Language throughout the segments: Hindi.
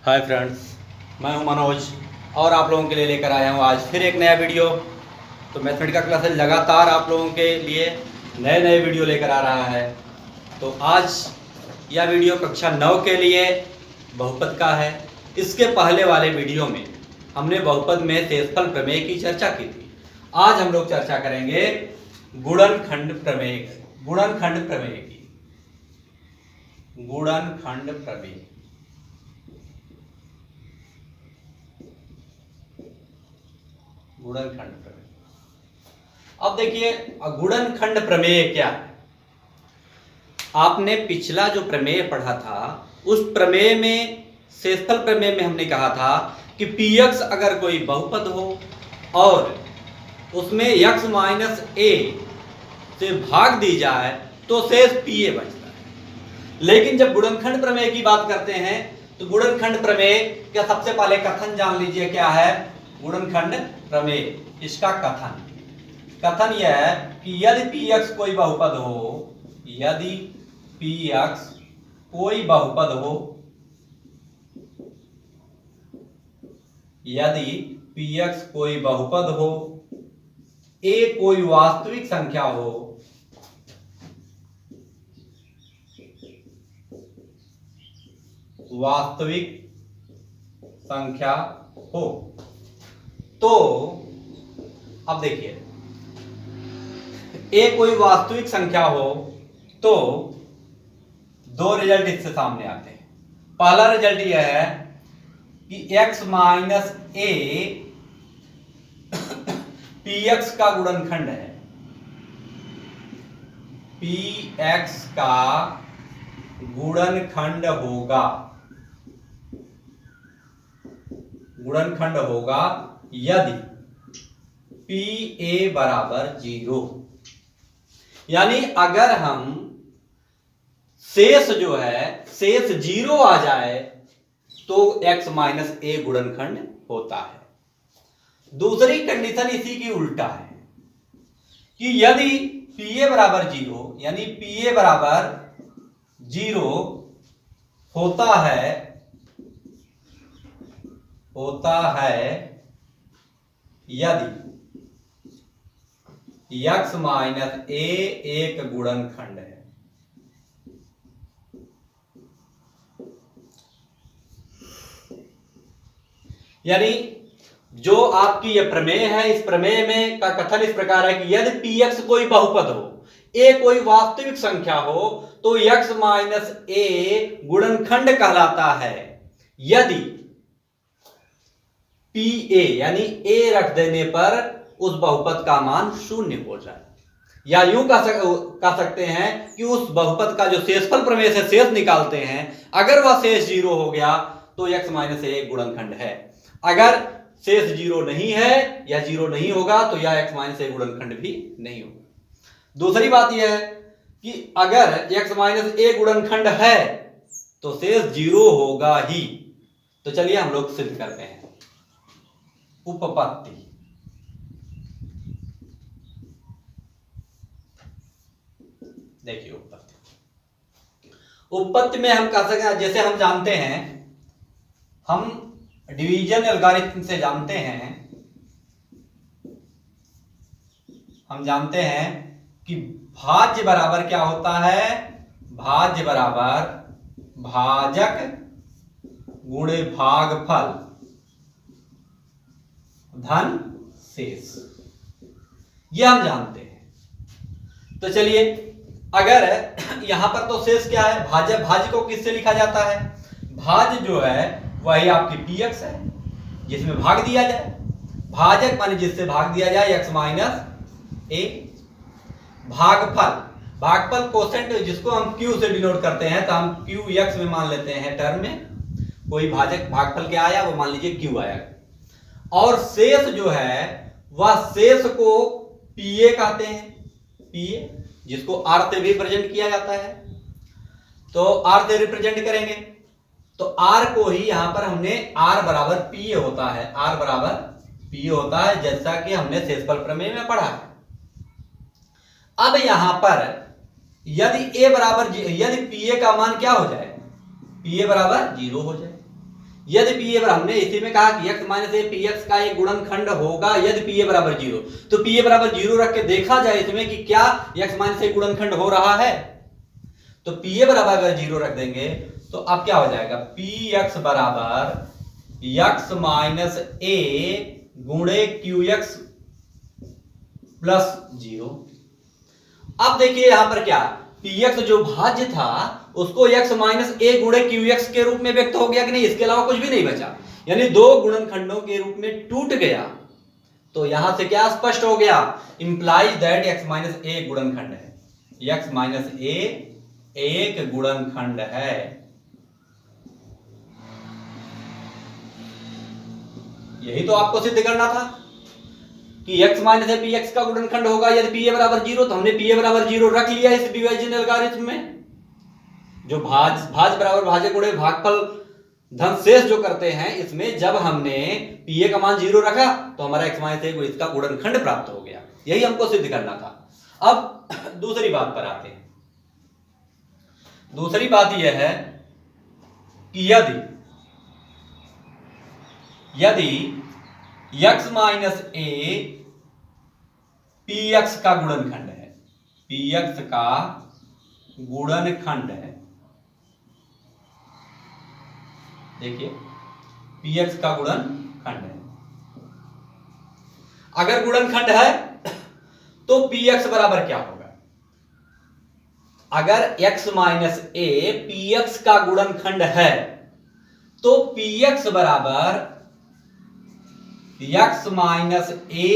हाय फ्रेंड्स, मैं हूं मनोज और आप लोगों के लिए लेकर आया हूं आज फिर एक नया वीडियो। तो मैथमेटिक्स क्लासेस लगातार आप लोगों के लिए नए नए वीडियो लेकर आ रहा है। तो आज यह वीडियो कक्षा 9 के लिए बहुपद का है। इसके पहले वाले वीडियो में हमने बहुपद में शेषफल प्रमेय की चर्चा की थी। आज हम लोग चर्चा करेंगे गुणनखंड प्रमेय की। गुणनखंड प्रमेय गुणनखंड प्रमेय। अब देखिए, गुणनखंड प्रमेय क्या है। आपने पिछला जो प्रमेय पढ़ा था उस प्रमेय में, शेषफल प्रमेय में हमने कहा था कि px अगर कोई बहुपद हो और उसमें x माइनस a से भाग दी जाए तो शेष pa बचता है। लेकिन जब गुणनखंड प्रमेय की बात करते हैं तो गुणनखंड प्रमेय का सबसे पहले कथन जान लीजिए क्या है। गुणनखंड प्रमेय, इसका कथन यह है कि यदि px कोई बहुपद हो, यदि px कोई बहुपद हो, यदि px कोई बहुपद हो, a कोई वास्तविक संख्या हो, वास्तविक संख्या हो, तो अब देखिए, a कोई वास्तविक संख्या हो तो दो रिजल्ट इससे सामने आते हैं। पहला रिजल्ट यह है कि x माइनस a px का गुणनखंड है। px का गुणनखंड होगा यदि pa बराबर 0। यानी अगर हम शेष जो है, शेष 0 आ जाए तो x माइनस a गुणनखंड होता है। दूसरी कंडीशन इसी की उल्टा है कि यदि pa बराबर 0, यानी pa बराबर 0 होता है यदि x माइनस a एक गुणनखंड है। यानी जो आपकी यह प्रमेय है, इस प्रमेय में का कथन इस प्रकार है कि यदि px कोई बहुपद हो, a कोई वास्तविक संख्या हो, तो x माइनस a गुणनखंड कहलाता है यदि pa यानी a रख देने पर उस बहुपद का मान 0 हो जाए। या यूं कह सकते हैं कि उस बहुपद का जो शेषफल प्रमेय से शेष निकालते हैं, अगर वह शेष 0 हो गया तो x माइनस a गुणनखंड है। अगर शेष 0 नहीं है या 0 नहीं होगा तो यह x माइनस a गुणनखंड भी नहीं होगा। दूसरी बात यह है कि अगर x माइनस a गुणनखंड है तो शेष 0 होगा ही। तो चलिए हम लोग सिद्ध करते हैं। उपपत्ति, देखिए उपपत्ति में हम कह सकते हैं, जैसे हम जानते हैं, हम डिवीजन एल्गोरिथम से जानते हैं कि भाज्य बराबर क्या होता है। भाज्य बराबर भाजक गुणे भागफल धन शेष, यह हम जानते हैं। तो चलिए, अगर यहां पर तो शेष क्या है, भाज्य को किससे लिखा जाता है। भाज्य जो है वही आपकी px है जिसमें भाग दिया जाए। भाजक माने जिससे भाग दिया जाए x माइनस a। भागफल कोसेंट जिसको हम q से डिनोट करते हैं, तो हम q x में मान लेते हैं टर्म में। कोई भागफल क्या आया वो मान लीजिए q आया। और शेष जो है वह शेष को pa कहते हैं। pa जिसको r से भी रिप्रेजेंट किया जाता है, तो r से रिप्रेजेंट करेंगे तो r को ही यहां पर हमने r बराबर pa होता है, r बराबर pa होता है, जैसा कि हमने शेषफल प्रमेय में पढ़ा है। अब यहां पर यदि a बराबर, यदि pa का मान क्या हो जाए, pa बराबर 0 हो जाए, यदि पी ए बराबर, हमने इसी में कहा कि x minus A P x का एक गुणनखंड होगा यदि पी ए बराबर 0। तो पी ए बराबर 0 रख के देखा जाए इसमें कि क्या x माइनस ए गुणनखंड हो रहा है। तो पी ए बराबर अगर 0 रख देंगे तो अब क्या हो जाएगा, पी एक्स बराबर x माइनस ए गुणे क्यू एक्स प्लस 0। अब देखिए यहां पर क्या, पी एक्स जो भाज्य था उसको x माइनस ए गुणे क्यू एक्स के रूप में व्यक्त हो गया कि नहीं, इसके अलावा कुछ भी नहीं बचा, यानी दो गुणनखंडों के रूप में टूट गया। तो यहां से क्या स्पष्ट हो गया, इंप्लाइज दैट x माइनस ए गुणनखंड है, x माइनस ए एक गुणनखंड है। यही तो आपको सिद्ध करना था कि x minus A P x का गुणनखंड होगा यदि पी ए बराबर 0। तो हमने पी ए बराबर 0 रख लिया इस डिवाइजन एल्गोरिथम में। जो भाज बराबर भाज्य गुणे भागफल धन शेष जो करते हैं, इसमें जब हमने पी ए का मान 0 रखा तो हमारा x माइनस ए को इसका गुणनखंड प्राप्त हो गया। यही हमको सिद्ध करना था। अब दूसरी बात पर आते हैं। दूसरी बात यह है कि यदि x minus A P x का गुणनखंड है, पी एक्स का गुणनखंड है, देखिए पी एक्स का गुणनखंड है, अगर गुणनखंड है तो पी एक्स बराबर क्या होगा, अगर x minus A P x का गुणनखंड है तो पी एक्स बराबर x माइनस ए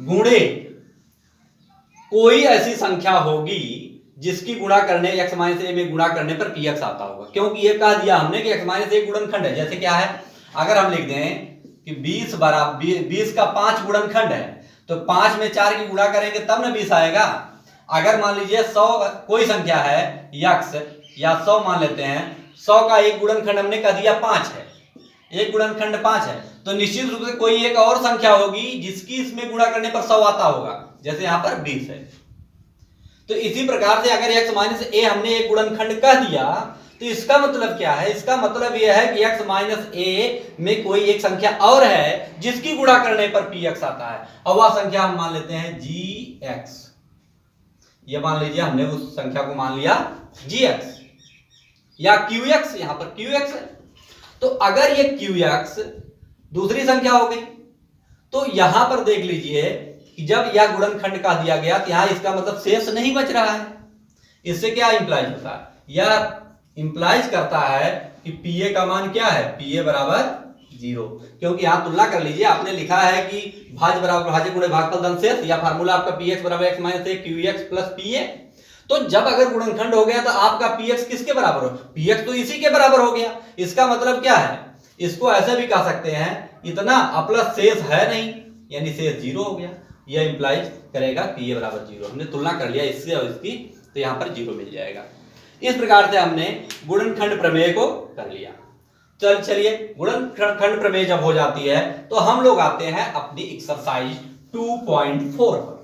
गुणे कोई ऐसी संख्या होगी जिसकी गुणा करने x माइनस ए में गुणा करने पर px आता होगा। क्योंकि ये कह दिया हमने कि x माइनस ए गुणनखंड है। जैसे क्या है, अगर हम लिख दें कि 20 बराबर 20 का 5 गुणनखंड है तो 5 में 4 की गुणा करेंगे तब ना 20 आएगा। अगर मान लीजिए 100 कोई संख्या है x या 100 मान लेते हैं, 100 का एक गुणनखंड हमने कह दिया 5 है, एक गुणनखंड 5 है, तो निश्चित रूप से कोई एक और संख्या होगी जिसकी इसमें गुणा करने पर 100 आता होगा, जैसे यहां पर 20 है। तो इसी प्रकार से अगर x माइनस ए हमने एक गुणनखंड कह दिया तो इसका मतलब क्या है, इसका मतलब यह है कि x माइनस ए में कोई एक संख्या और है जिसकी गुणा करने पर px आता है, और वह संख्या हम मान लेते हैं gx। ये मान लीजिए हमने उस संख्या को मान लिया gx या qx, यहां पर qx है। तो अगर ये qx दूसरी संख्या हो गई तो यहां पर देख लीजिए कि जब यह गुणनखंड कह दिया गया तो यहां इसका मतलब शेष नहीं बच रहा है। इससे क्या इंप्लाइज होता है, यह इंप्लाइज करता है कि पीए का मान क्या है, पीए बराबर 0। क्योंकि यहां तुलना कर लीजिए, आपने लिखा है कि भाज्य बराबर भाज्य गुणे भागफल धन शेष, या फार्मूला आपका पीएक्स बराबर x माइनस ए क्यूएक्स प्लस पीए। तो जब अगर गुणनखंड हो गया तो आपका px किसके बराबर हो, px तो इसी के बराबर हो गया। इसका मतलब क्या है, इसको ऐसे भी कह सकते हैं, इतना प्लस शेष है नहीं, यानी शेष 0 हो गया। यह इंप्लाइज करेगा पीए बराबर 0। हमने तुलना कर लिया इससे और इसकी, तो यहां पर 0 मिल जाएगा। इस प्रकार से हमने गुणनखंड प्रमेय को कर लिया। चलिए गुणनखंड प्रमेय जब हो जाती है तो हम लोग आते हैं अपनी एक्सरसाइज 2.4 पर।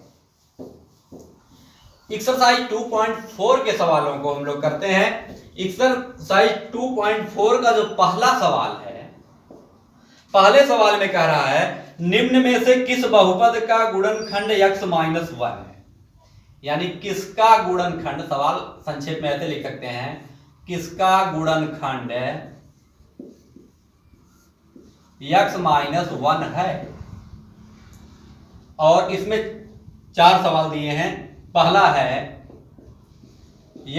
एक्सरसाइज 2.4 के सवालों को हम लोग करते हैं। एक्सरसाइज 2.4 का जो पहला सवाल है, पहले सवाल में कह रहा है निम्न में से किस बहुपद का गुणनखंड x माइनस 1 है। यानी किसका गुणनखंड, सवाल संक्षेप में ऐसे लिख सकते हैं, किसका गुणनखंड x माइनस 1 है। और इसमें 4 सवाल दिए हैं। पहला है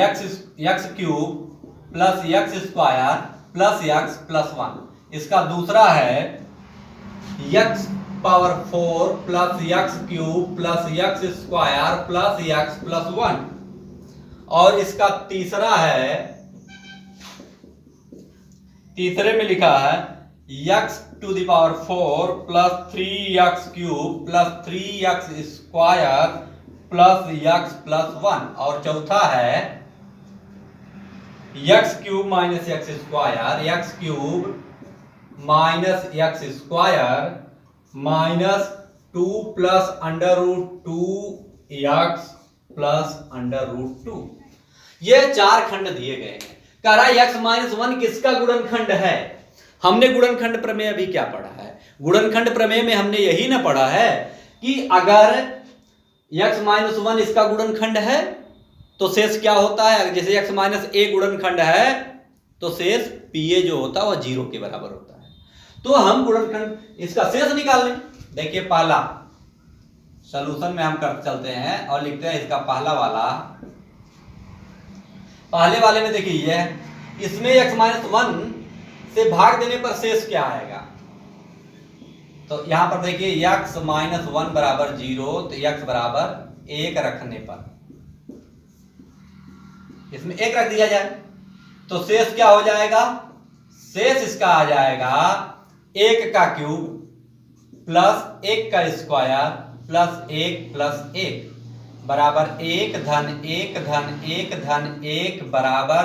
x cube plus x square plus x plus 1। इसका दूसरा है x power 4 plus x cube plus x square plus x plus 1। और इसका तीसरा है, तीसरे में लिखा है x to the power 4 plus 3x cube plus 3x square plus x plus 1। और चौथा है x cube minus x square, x cube minus x square minus 2 plus under root 2 x plus under root 2। ये 4 खंड दिए गए हैं। कह रहा है x माइनस 1 किसका गुणनखंड है। हमने गुणनखंड प्रमेय अभी क्या पढ़ा है? गुणनखंड प्रमेय में हमने यही ना पढ़ा है कि अगर x-1 इसका गुणनखंड है तो शेष क्या होता है? जैसे x-a गुणनखंड है तो शेष pa जो होता है वह 0 के बराबर होता है। तो हम गुणनखंड इसका शेष निकाल लें। देखिए पहला सॉल्यूशन में हम कर चलते हैं और लिखते हैं इसका पहला वाला। पहले वाले में देखिए ये इसमें x-1 से भाग देने पर शेष क्या आएगा? तो यहां पर देखिए x-1 बराबर 0, तो x बराबर 1 रखने पर इसमें 1 रख दिया जाए तो शेष क्या हो जाएगा? शेष इसका आ जाएगा 1 का क्यूब प्लस 1 का स्क्वायर प्लस 1 प्लस 1 बराबर 1 धन 1 धन 1 धन 1 बराबर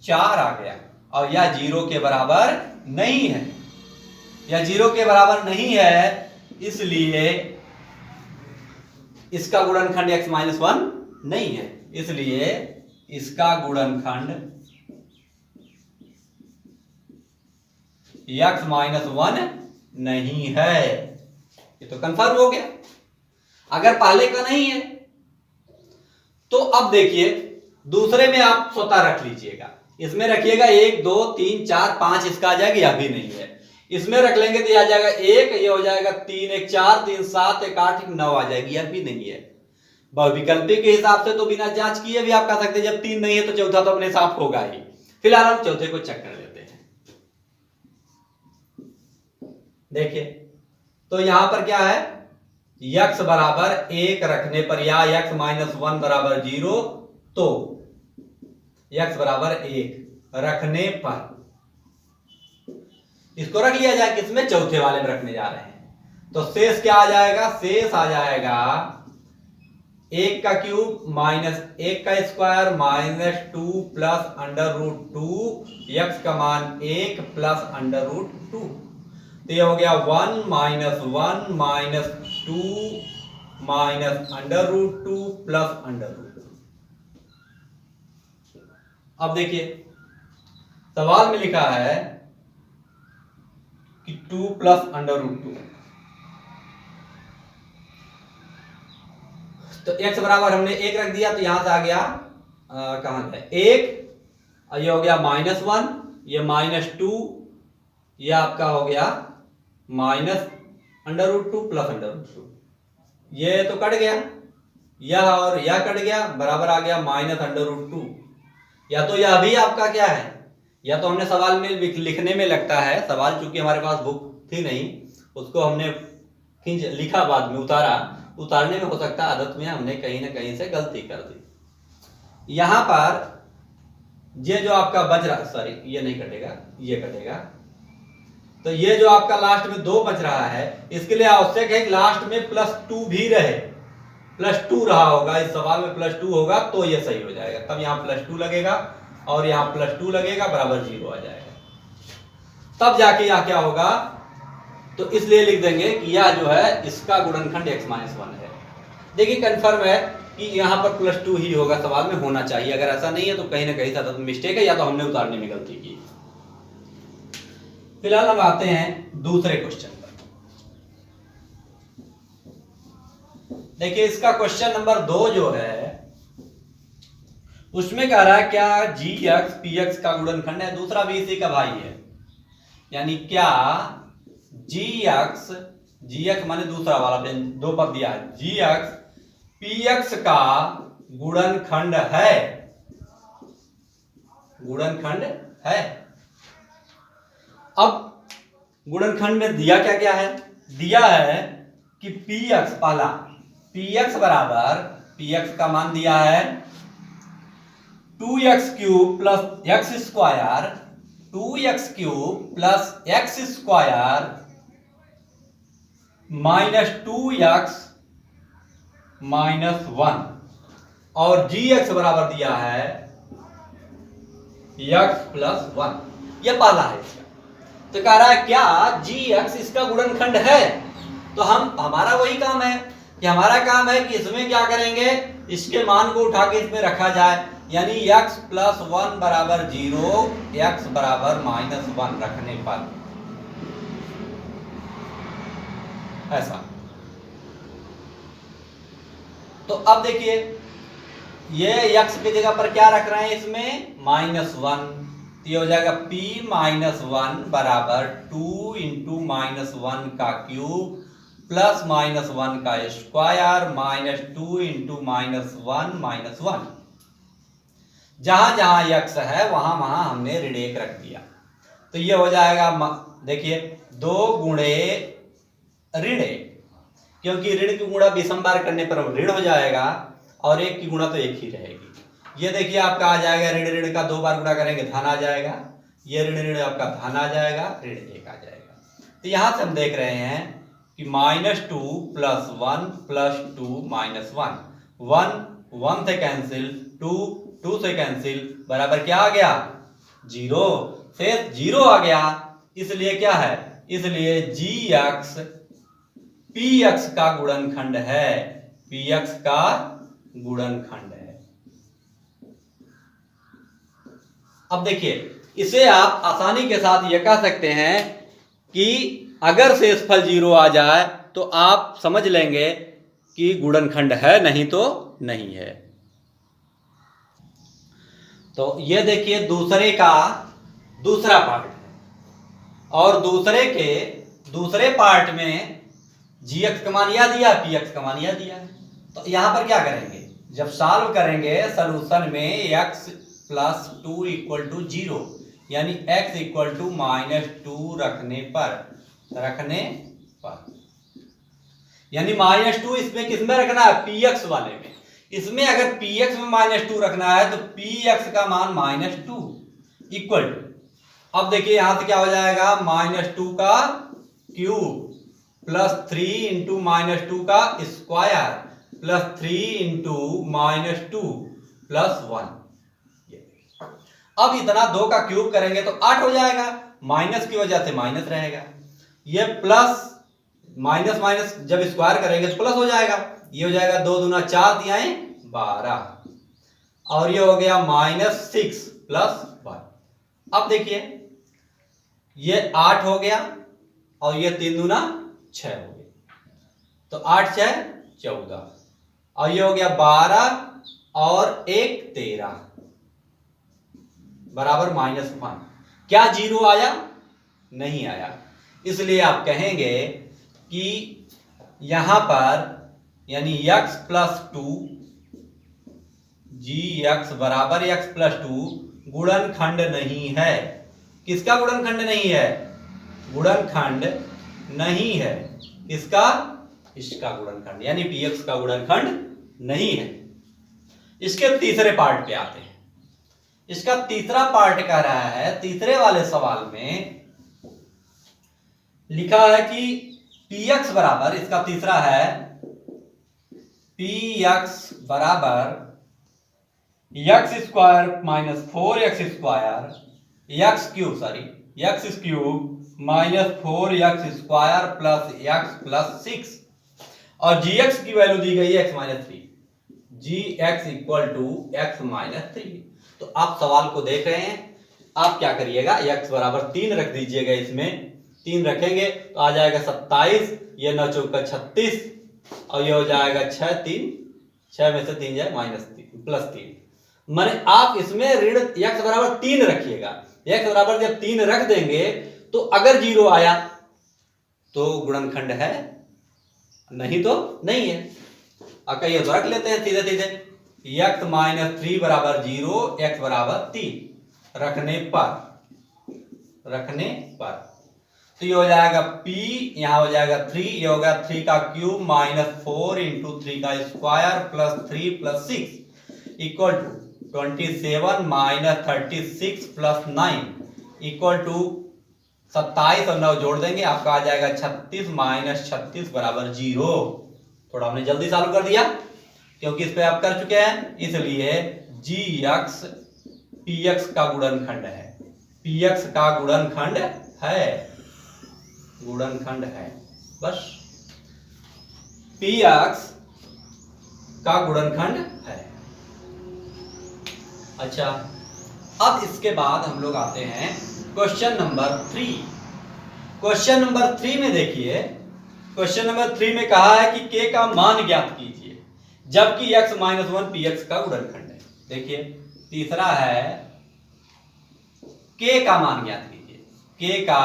4 आ गया। और यह 0 के बराबर नहीं है, यह 0 के बराबर नहीं है, इसलिए इसका गुणनखंड x-1 नहीं है, इसलिए इसका गुणनखंड x-1 नहीं है। ये तो कंफर्म हो गया। अगर पहले का नहीं है तो अब देखिए दूसरे में आप स्वतः रख लीजिएगा। इसमें रखिएगा 1 2 3 4 5 इसका आ जाएगा, यह भी नहीं है। इसमें रख लेंगे तो यह आ जाएगा 1, ये हो जाएगा 3 1 4 3 7 1 8 1 9 आ जाएगी, यह भी नहीं है। बहुविकल्पी के हिसाब से तो बिना जांच किए भी आप कह सकते हैं जब 3 नहीं है तो चौथा तो अपने साफ होगा ही। फिलहाल हम चौथे को चेक कर लेते हैं। देखिए तो यहां पर क्या है, x बराबर 1 रखने पर या x-1 बराबर 0, तो x बराबर 1 रखने पर इसको रख लिया जाए, किसमें? चौथे वाले में रखने जा रहे हैं। तो शेष क्या आ जाएगा? शेष आ जाएगा 1 का क्यूब माइनस 1 का स्क्वायर माइनस 2 प्लस √2, x का मान 1 प्लस √2। तो ये हो गया 1 माइनस 1 माइनस 2 माइनस √2 प्लस √2। अब देखिए सवाल में लिखा है कि 2 प्लस √2, तो x बराबर हमने 1 रख दिया तो यहां से आ गया कहां है 1, ये हो गया -1, ये -2, ये आपका हो गया माइनस √2 प्लस √2। ये तो कट गया, यह और यह कट गया, बराबर आ गया -√2। या तो यह भी आपका क्या है, या तो हमने सवाल में लिखने में लगता है, सवाल चूंकि हमारे पास बुक थी नहीं, उसको हमने खींच लिखा, बाद में उतारने में हो सकता है आदत में हमने कहीं ना कहीं से गलती कर दी। यहां पर ये जो आपका बच रहा, सॉरी ये नहीं कटेगा, ये कटेगा, तो ये जो आपका लास्ट में 2 बच रहा है, इसके लिए आवश्यक है कि लास्ट में +2 भी रहे, +2 रहा होगा, इस सवाल में +2 होगा तो ये सही हो जाएगा। तब यहाँ +2 लगेगा और यहाँ +2 लगेगा, बराबर 0 आ जाएगा, तब जाके यह क्या होगा। तो इसलिए लिख देंगे कि यह जो है इसका गुणनखंड x-1 है। देखिए कंफर्म है कि यहाँ पर +2 ही होगा, सवाल में होना चाहिए। अगर ऐसा नहीं है तो कहीं ना कहीं ज्यादा मिस्टेक है, या तो हमने उतारने में गलती की। फिलहाल हम आते हैं दूसरे क्वेश्चन पर। देखिए इसका क्वेश्चन नंबर 2 जो है उसमें कह रहा है क्या gx px का गुणनखंड है। दूसरा भी इसी का भाई है, यानी क्या gx माने दूसरा वाला 2 पद दिया है, gx px का गुणनखंड है, गुणनखंड है। अब गुणनखंड में दिया क्या क्या है, दिया है कि px, पहला px बराबर, px का मान दिया है 2x³ plus x square, 2x³ plus x square -2x -1, और gx बराबर दिया है x + 1। यह पहला है इसका। तो कह रहा है क्या gx इसका गुणनखंड है। तो हमारा वही काम है कि हमारा काम है कि इसमें क्या करेंगे, इसके मान को उठा के इसमें रखा जाए। यानी x प्लस 1 बराबर 0, x बराबर -1 रखने पर ऐसा। तो अब देखिए ये x की जगह पर क्या रख रहे हैं इसमें -1, तो ये हो जाएगा p -1 बराबर 2 इंटू -1 का क्यूब प्लस -1 का स्क्वायर -2 इंटू -1 -1। जहां जहां x है वहां वहां हमने ऋण 1 रख दिया, तो ये हो जाएगा देखिए 2 गुणे ऋण 1, क्योंकि ऋण की गुणा विषम बार करने पर ऋण हो जाएगा और 1 की गुणा तो 1 ही रहेगी। ये देखिए आपका आ जाएगा ऋण ऋण का 2 बार गुणा करेंगे धन आ जाएगा, ये ऋण ऋण आपका धन आ जाएगा, ऋण 1 आ जाएगा। तो यहां से हम देख रहे हैं कि -2 + 1 + 2 -1, 1 से कैंसिल, 2 से कैंसिल, बराबर क्या आ गया 0, शेष 0 आ गया। इसलिए क्या है, इसलिए gx px का गुणनखंड है, px का गुणनखंड है। अब देखिए इसे आप आसानी के साथ यह कह सकते हैं कि अगर शेषफल 0 आ जाए तो आप समझ लेंगे कि गुणनखंड है, नहीं तो नहीं है। तो ये देखिए दूसरे का दूसरा पार्ट है और दूसरे पार्ट में gx का मान यह दिया, px का मान यह दिया। तो यहां पर क्या करेंगे, जब सॉल्व करेंगे सॉल्यूशन में x + 2 = 0, यानी x = -2 रखने पर यानी -2 इसमें किसमें रखना है, px वाले में। इसमें अगर px में -2 रखना है तो px का मान -2 इक्वल टू, अब देखिए यहां से क्या हो जाएगा, -2 का क्यूब प्लस 3 इंटू -2 का स्क्वायर प्लस 3 इंटू -2 प्लस 1। अब इतना 2 का क्यूब करेंगे तो 8 हो जाएगा, माइनस की वजह से माइनस रहेगा, ये प्लस माइनस माइनस जब स्क्वायर करेंगे तो प्लस हो जाएगा, ये हो जाएगा 2 दूना 4 दिया 12, और ये हो गया -6 प्लस 1। अब देखिए ये 8 हो गया और ये 3 दूना 6 हो गया, तो 8 6 14, और ये हो गया 12 और 1 13 बराबर -1। क्या 0 आया, नहीं आया। इसलिए आप कहेंगे कि यहां पर यानी x + 2 gx बराबर x + 2 गुणनखंड नहीं है। किसका गुणनखंड नहीं है, गुणनखंड नहीं है, किसका, इसका गुणनखंड, यानी px का गुणनखंड नहीं है। इसके तीसरे पार्ट पे आते हैं। इसका तीसरा पार्ट कह रहा है, तीसरे वाले सवाल में लिखा है कि px बराबर, इसका तीसरा है px बराबर x² - 4x² x cube -4x² plus x plus 6, और gx की वैल्यू दी गई है x - 3, gx = x - 3। तो आप सवाल को देख रहे हैं, आप क्या करिएगा, x बराबर 3 रख दीजिएगा, इसमें 3 रखेंगे तो आ जाएगा 27, ये 9 चौका 36, और ये हो जाएगा 6 3, 6 में से 3 जाए -3 प्लस 3, माने आप इसमें ऋण x बराबर 3 रखिएगा। x बराबर जब 3 रख देंगे तो अगर 0 आया तो गुणनखंड है, नहीं तो नहीं है। अब कहिए तो रख लेते हैं सीधे सीधे, x - 3 बराबर 0, x बराबर 3 रखने पर तो ये हो जाएगा p, यहां हो जाएगा 3, ये होगा 3 का क्यूब -4 इंटू 3 का square plus 3 plus 6 equal to 27 - 36 plus 9 equal to 27 और 9 जोड़ देंगे, आपका आ जाएगा 36 - 36 बराबर 0। थोड़ा हमने जल्दी सॉल्व कर दिया क्योंकि इस पे आप कर चुके हैं, इसलिए gx px का गुणनखंड है, px का गुणनखंड है, बस px का गुणनखंड है। अच्छा, अब इसके बाद हम लोग आते हैं क्वेश्चन नंबर 3। क्वेश्चन नंबर 3 में देखिए, क्वेश्चन नंबर 3 में कहा है कि k का मान ज्ञात कीजिए जबकि x माइनस 1 px का गुणनखंड है। देखिए तीसरा है k का मान ज्ञात कीजिए, k का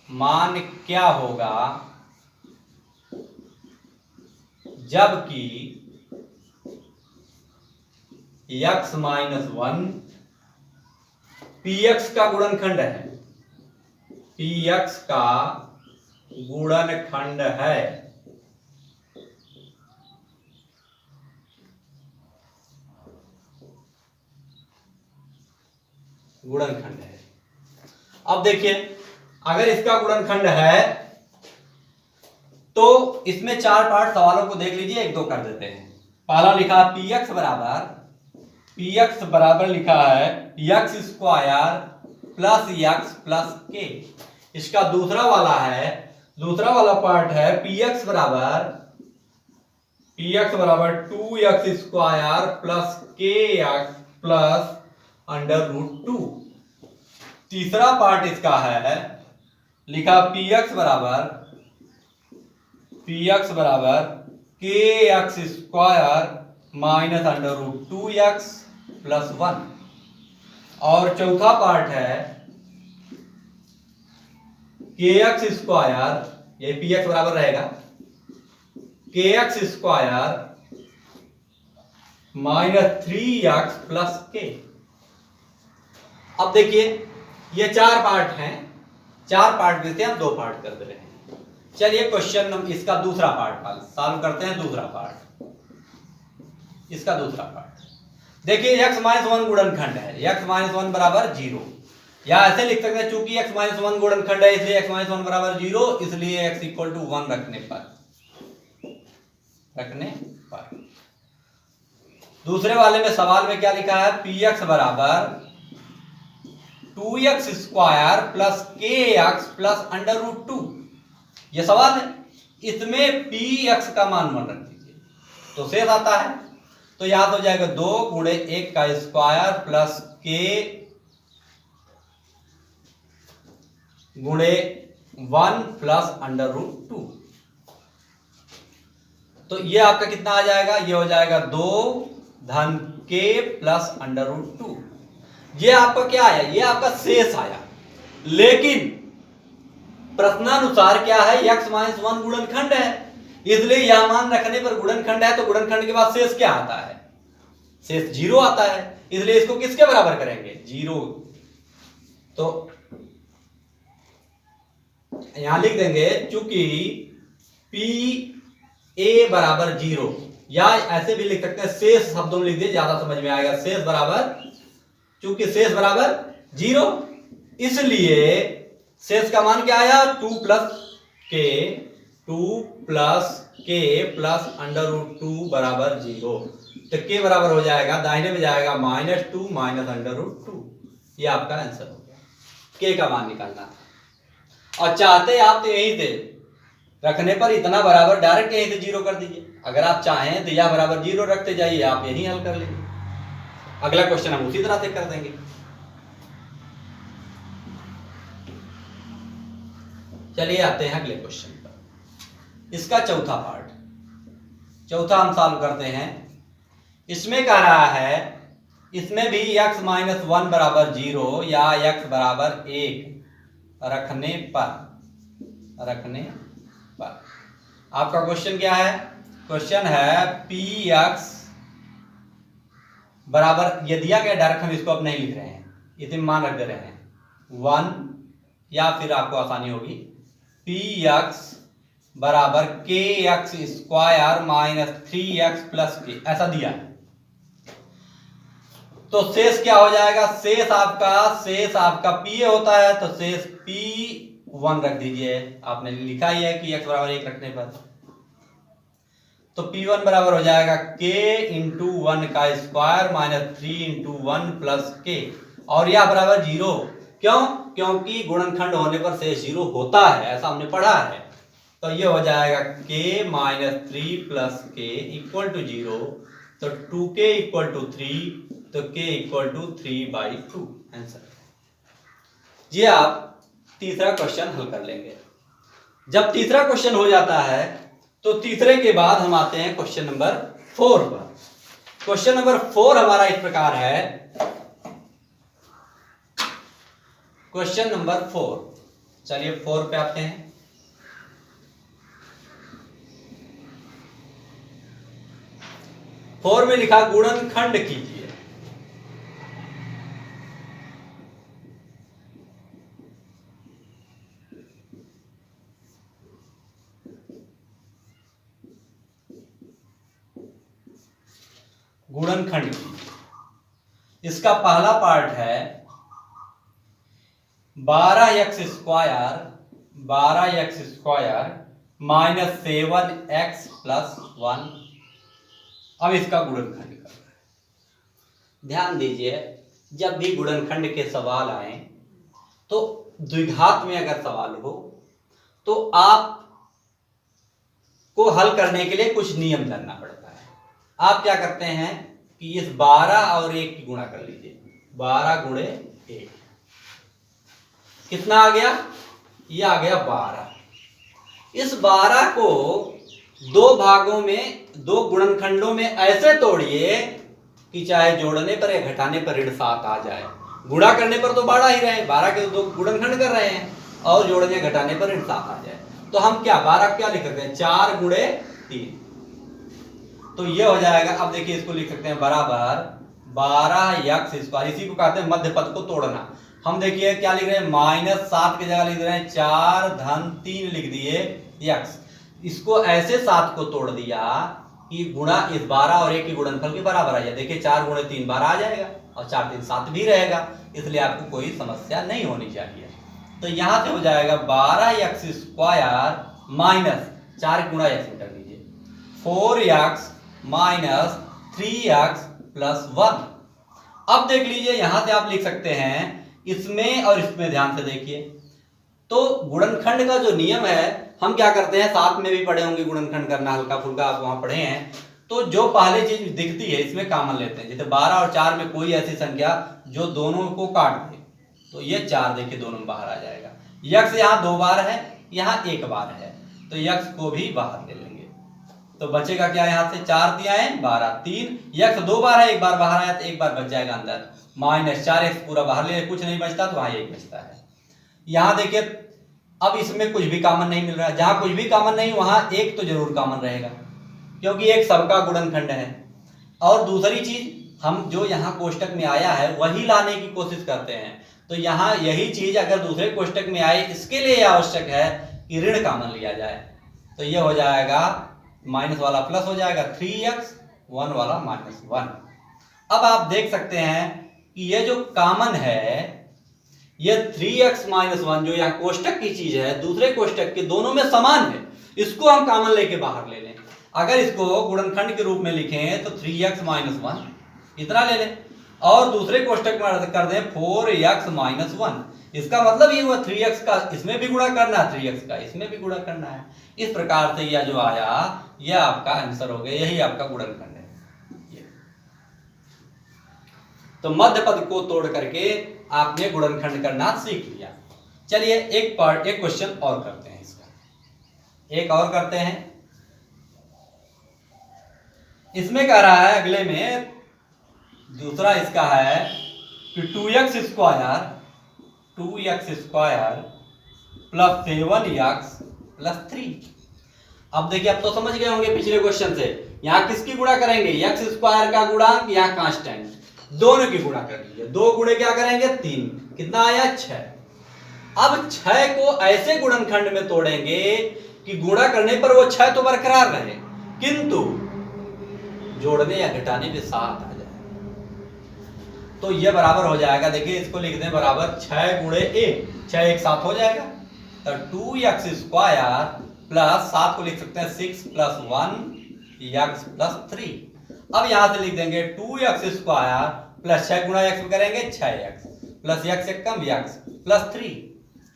मान क्या होगा जबकि x माइनस 1 px का गुणनखंड है, px का गुणनखंड है। गुणनखंड है। अब देखिए अगर इसका गुणनखंड है तो इसमें 4 पार्ट सवालों को देख लीजिए, 1-2 कर देते हैं। पहला लिखा px बराबर लिखा है x square plus x plus k। इसका दूसरा वाला पार्ट है px बराबर 2x square plus kx plus under root 2। तीसरा पार्ट इसका है लिखा px बराबर kx square minus under root 2x plus 1। और चौथा पार्ट है kx स्क्वायर, ये px बराबर रहेगा kx square minus 3x plus k। अब देखिए ये 4 पार्ट हैं, 4 पार्ट में से हम 2 पार्ट कर दे रहे हैं। चलिए क्वेश्चन इसका दूसरा पार्ट सॉल्व करते हैं। दूसरा पार्ट, इसका दूसरा पार्ट देखिए x माइनस 1 गुणनखंड है, x माइनस 1 बराबर 0, या ऐसे लिख सकते हैं चूंकि x माइनस 1 गुणनखंड है इसलिए x माइनस 1 बराबर 0, इसलिए x इक्वल टू 1 रखने पर दूसरे वाले में सवाल में क्या लिखा है px बराबर 2x square plus kx plus under root 2। यह सवाल है, इसमें px का मान रख दीजिए तो शेष आता है, तो याद हो जाएगा 2 गुणे 1 का स्क्वायर प्लस k गुणे 1 प्लस अंडर रूट 2। तो ये आपका कितना आ जाएगा, ये हो जाएगा 2 धन k प्लस अंडर रूट 2। ये आपका क्या आया, ये आपका शेष आया। लेकिन प्रश्नानुसार क्या है, x माइनस 1 गुणनखंड है, इसलिए यह मान रखने पर गुणनखंड है, तो गुणनखंड के बाद शेष क्या आता है, शेष 0 आता है, इसलिए इसको किसके बराबर करेंगे 0। तो यहां लिख देंगे चूंकि p बराबर 0, या ऐसे भी लिख सकते हैं शेष शब्दों में लिख दिए ज्यादा समझ में आएगा। शेष बराबर, चूंकि शेष बराबर 0 इसलिए शेष का मान क्या आया 2 plus k plus under root 2 बराबर 0। तो k बराबर हो जाएगा, दाहिने में जाएगा -2 माइनस अंडर रूट 2। ये आपका आंसर हो गया, k का मान निकालना था। और चाहते आप तो यहीं से रखने पर इतना बराबर डायरेक्ट यहीं से 0 कर दीजिए। अगर आप चाहें तो यह बराबर 0 रखते जाइए, आप यहीं हल कर लेंगे। अगला क्वेश्चन हम उसी तरह से कर देंगे। चलिए आते हैं अगले क्वेश्चन पर, इसका चौथा पार्ट, चौथा हम सॉल्व करते हैं। इसमें कह रहा है, इसमें भी x माइनस 1 बराबर 0 या x बराबर 1 रखने पर आपका क्वेश्चन क्या है, क्वेश्चन है px बराबर, ये दिया गया डायरेक्ट हम इसको अब नहीं लिख रहे हैं, इसे मान रख दे रहे हैं 1, या फिर आपको आसानी होगी px बराबर kx square minus 3x plus k, ऐसा दिया है। तो शेष क्या हो जाएगा, शेष आपका p होता है, तो शेष p1 रख दीजिए। आपने लिखा ही है कि x बराबर 1 रखने पर, तो p1 बराबर हो जाएगा k इंटू 1 का square minus 3 into 1 plus k, और यह बराबर 0। क्यों, क्योंकि गुणनखंड होने पर शेष 0 होता है, ऐसा हमने पढ़ा है। तो ये हो जाएगा k minus 3 plus k equal to 0, तो 2k इक्वल टू 3 तो k इक्वल टू 3/2 आंसर। ये आप तीसरा क्वेश्चन हल कर लेंगे। जब तीसरा क्वेश्चन हो जाता है तो तीसरे के बाद हम आते हैं क्वेश्चन नंबर 4 पर। क्वेश्चन नंबर 4 हमारा इस प्रकार है। क्वेश्चन नंबर 4, चलिए 4 पे आते हैं। फोर में लिखा गुणनखंड कीजिए। गुणनखंड कीजिए। इसका पहला पार्ट है 12x square minus 7x plus 1। अब इसका गुणनखंड करना है। ध्यान दीजिए, जब भी गुणनखंड के सवाल आए तो द्विघात में अगर सवाल हो तो आप को हल करने के लिए कुछ नियम जानना पड़ता है। आप क्या करते हैं कि इस 12 और 1 की गुणा कर लीजिए। 12 गुणे 1 कितना आ गया? ये आ गया 12। इस 12 को दो भागों में, दो गुणनखंडों में ऐसे तोड़िए कि चाहे जोड़ने पर या घटाने पर ऋण 7 आ जाए। गुणा करने पर तो 12 ही रहे, 12 के दो गुणनखंड कर रहे हैं, और जोड़ने घटाने पर ऋण 7 आ जाए। तो हम क्या 12 क्या लिख सकते हैं? 4 गुणे 3। तो ये हो जाएगा। अब देखिए इसको लिख सकते हैं बराबर 12x स्क्वायर। इसी को कहते हैं मध्य पद को तोड़ना। हम देखिए क्या लिख रहे हैं, -7 की जगह लिख रहे हैं 4 धन 3 लिख दिए x। इसको ऐसे 7 को तोड़ दिया कि गुणा इस 12 और 1 के गुणनफल के बराबर आ जाए। देखिए 4 गुणे 3 12 आ जाएगा, और 4 3 7 भी रहेगा, इसलिए आपको कोई समस्या नहीं होनी चाहिए। तो यहां से हो जाएगा 12x स्क्वायर माइनस 4 गुणा x कर दीजिए 4x माइनस 3x प्लस 1। अब देख लीजिए यहां से आप लिख सकते हैं इसमें और इसमें, ध्यान से देखिए। तो गुणनखंड का जो नियम है, हम क्या करते हैं, साथ में भी पढ़े होंगे गुणनखंड करना, हल्का फुल्का आप वहां पढ़े हैं। तो जो पहले चीज दिखती है इसमें कॉमन लेते हैं। जैसे 12 और 4 में कोई ऐसी संख्या जो दोनों को काट दे, तो ये 4 देखिए दोनों में बाहर आ जाएगा। यक्स यहाँ 2 बार है, यहाँ 1 बार है, तो यक्स को भी बाहर ले लेंगे। तो बचेगा क्या, यहाँ से 4 दिया है 12, 3 यक्स 2 बार है, 1 बार बाहर आया तो 1 बार बच जाएगा अंदर, माइनस 4x पूरा बाहर ले, कुछ नहीं बचता तो वहां 1 बचता है। यहाँ देखिए अब इसमें कुछ भी कॉमन नहीं मिल रहा है। जहां कुछ भी कॉमन नहीं वहां 1 तो जरूर कॉमन रहेगा, क्योंकि 1 सबका गुणनखंड है। और दूसरी चीज, हम जो यहाँ कोष्टक में आया है वही लाने की कोशिश करते हैं। तो यहाँ यही चीज अगर दूसरे कोष्टक में आए, इसके लिए आवश्यक है कि ऋण कॉमन लिया जाए। तो ये हो जाएगा माइनस वाला प्लस हो जाएगा 3x, 1 वाला -1। अब आप देख सकते हैं कि ये जो कॉमन है, ये 3x माइनस 1 जो यहाँ कोष्टक की चीज है, दूसरे कोष्टक के दोनों में समान है, इसको हम कॉमन लेके बाहर ले लें। अगर इसको गुणनखंड के रूप में लिखें तो 3x माइनस 1 इतना ले लें, और दूसरे कोष्टक में कर दें 4x माइनस 1। इसका मतलब ये हुआ 3x का इसमें भी गुणा करना है, 3x का इसमें भी गुणा करना है। इस प्रकार से यह जो आया, यह आपका आंसर हो गया, यही आपका गुणनखंड है। तो मध्य पद को तोड़ करके आपने गुणनखंड करना सीख लिया। चलिए एक क्वेश्चन और करते हैं, इसका एक और करते हैं। इसमें कह रहा है अगले में, दूसरा इसका है कि 2x square plus 7x plus 3। अब देखिए, अब तो समझ गए होंगे पिछले क्वेश्चन से, यहां किसकी गुणा करेंगे, x स्क्वायर का गुणांक, यहां कांस्टेंट, दोनों की गुणा कर लीजिए। 2 गुणे क्या करेंगे 3, कितना आया 6। अब 6 को ऐसे गुणनखंड में तोड़ेंगे कि गुणा करने पर वो 6 तो बरकरार रहे, किंतु जोड़ने या घटाने पे 7 आ जाए। तो ये बराबर हो जाएगा, देखिए इसको लिख दें बराबर 6 गुणे 1, 6 1 7 हो जाएगा। तो 2x स्क्वायर प्लस 7 को लिख सकते हैं 6 प्लस 1x प्लस 3। अब यहां से लिख देंगे 2x स्क्वायर प्लस 6 गुणा x करेंगे 6x प्लस x से कम x प्लस 3।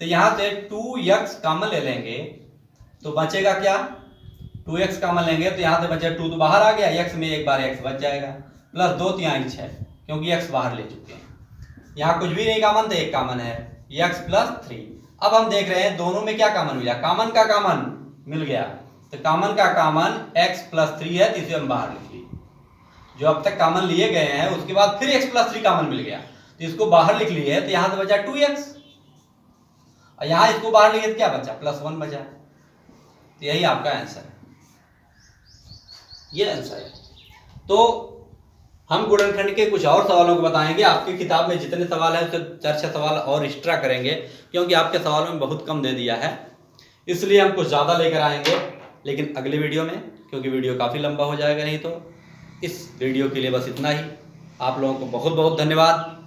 तो यहां से 2x कॉमन ले लेंगे तो बचेगा क्या, 2x कॉमन लेंगे तो यहां से बचे 2 तो बाहर आ गया, x में 1 बार x बच जाएगा, प्लस 2 3 6, क्योंकि x बाहर ले चुके हैं। यहाँ कुछ भी नहीं कॉमन तो एक कॉमन है, x प्लस 3। अब हम देख रहे हैं दोनों में क्या कॉमन मिला, कॉमन का कॉमन मिल गया, तो कॉमन का कॉमन x प्लस 3 है, तो इसे हम बाहर लिख लिए। जो अब तक कॉमन लिए गए हैं उसके बाद फिर x प्लस 3 कॉमन मिल गया, तो इसको बाहर लिख लिए, तो यहां से बचा 2x, और यहां इसको बाहर लिए तो क्या बचा, प्लस 1 बचा। तो यही आपका आंसर है, ये आंसर है। तो हम गुणनखंड के कुछ और सवालों को बताएंगे, आपकी किताब में जितने सवाल हैं उससे 4-6 सवाल और एक्स्ट्रा करेंगे, क्योंकि आपके सवालों में बहुत कम दे दिया है, इसलिए हम कुछ ज़्यादा लेकर आएंगे, लेकिन अगले वीडियो में, क्योंकि वीडियो काफ़ी लंबा हो जाएगा। नहीं तो इस वीडियो के लिए बस इतना ही। आप लोगों को बहुत बहुत धन्यवाद।